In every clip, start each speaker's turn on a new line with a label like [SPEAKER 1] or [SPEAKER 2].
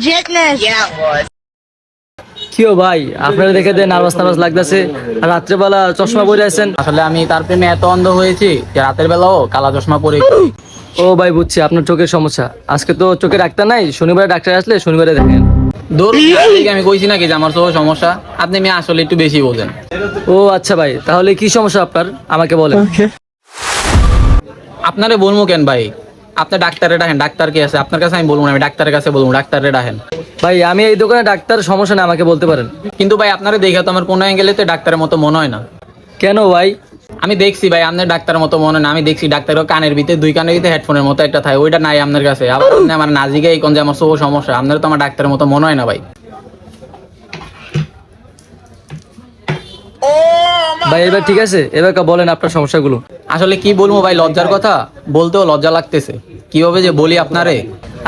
[SPEAKER 1] legitness. Yeah, it was.
[SPEAKER 2] কিও ভাই আপনারা দেখে দেন নার্ভাস নার্ভাস লাগতেছে আর রাত্রেবেলা চশমা পরে আছেন।
[SPEAKER 3] আসলে আমি তার প্রেমে এত অন্ধ হয়েছি যে রাতের বেলাও কালা চশমা পরে ঘুরি।
[SPEAKER 2] ও ভাই বুঝছি আপনার চোখের সমস্যা। আজকে তো চোখে ডাক্তার নাই, শনিবারে ডাক্তার আসলে শনিবারে দেখেন।
[SPEAKER 3] দূর আমি কইছি নাকি যে আমার চোখে সমস্যা, আপনি মেয়ে আসলে একটু বেশি বোঝেন।
[SPEAKER 2] ও আচ্ছা ভাই, তাহলে কি সমস্যা আপনার আমাকে বলেন।
[SPEAKER 3] আপনারে বলবো কেন ভাই, আপনি ডাক্তারে ডাকেন, ডাক্তার কি আছে আপনার কাছে? আমি বলবো না, আমি ডাক্তারের কাছে বলবো, ডাক্তারে ডাকেন।
[SPEAKER 2] ভাই আমি এই দোকানে ডাক্তার, সমস্যা না আমাকে বলতে পারেন।
[SPEAKER 3] কিন্তু ভাই আপনারে দেখে তো আমার কোনো অ্যাঙ্গেলেতে ডাক্তারের মতো মনে হয় না।
[SPEAKER 2] কেন ভাই?
[SPEAKER 3] আমি দেখছি ভাই আপনার ডাক্তারের মতো মনে হয় না। আমি দেখছি ডাক্তারের কানের ভিতরে, দুই কানের ভিতরে হেডফোনের মতো একটা থাকে, ওইটা নাই আপনার কাছে। আবার আপনি আমার নাজিকে এই কোন যে আমার চোখ সমস্যা, আপনার তো আমার ডাক্তারের মতো মনে হয় না ভাই।
[SPEAKER 2] ভাই এবার ঠিক আছে, এবার বলেন আপনার সমস্যাগুলো।
[SPEAKER 3] আসলে কি বলবো ভাই, লজ্জার কথা বলতেও লজ্জা লাগতেছে, কিভাবে যে বলি আপনারে।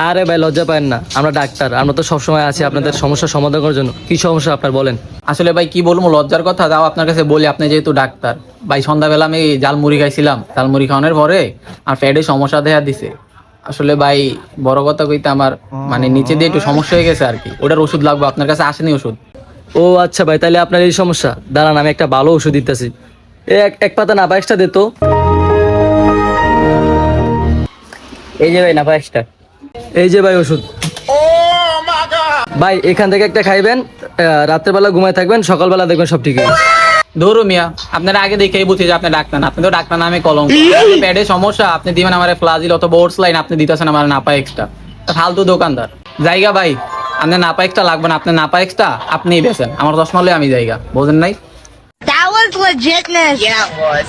[SPEAKER 2] আরে ভাই লজ্জা পায়েন না, আমরা ডাক্তার, আমরা তো সবসময় আছি আপনাদের সমস্যার সমাধান করার জন্য। কি সমস্যা আপনার বলেন।
[SPEAKER 3] আসলে ভাই কি বলবো, লজ্জার কথা তাও আপনার কাছে বলি, আপনি যেহেতু ডাক্তার। ভাই সন্ধ্যাবেলা আমি ঝালমুড়ি খাইছিলাম, ঝালমুড়ি খাওয়ানোর পরে আর পেটে সমস্যা দেখা দিছে। আসলে ভাই বড় কথা কইতে আমার মানে নিচে দিয়ে একটু সমস্যা হয়ে গেছে আর কি, ওটার ওষুধ লাগবে, আপনার কাছে আসেনি ওষুধ?
[SPEAKER 2] ও আচ্ছা ভাই, তাহলে আপনার এই সমস্যা, দাঁড়ান আমি একটা ভালো ওষুধ দিতেছি। এক পাতা নাপা এক্সট্রা দে তো।
[SPEAKER 3] এই যে ভাই নাপা এক্সট্রা।
[SPEAKER 2] এই যে ভাই ওষুধ। ভাই এখান থেকে একটা খাইবেন, রাত্রেবেলা ঘুমায় থাকবেন, সকালবেলা দেখবেন সব ঠিক হয়ে গেছে।
[SPEAKER 3] ধরু মিয়া, আপনারা আগে দেখেই বুঝি যে আপনি ডাক্তার না, আপনি তো ডাক্তার নামে কলঙ্ক। পেটে সমস্যা আপনি দিবেন আমার ফ্লাজিল অথবা ওটস লাইন, আপনি দিতেছেন আমার নাপা এক্সট্রা। ফালতু দোকানদার জায়গা ভাই, আপনার নাপা এক্সট্রা লাগবে না, আপনার নাপা এক্সট্রা আপনিই বেছেন, আমার চশমা লয়ে আমি জায়গা বোঝেন নাই।
[SPEAKER 1] That was legitness. Yeah, it was.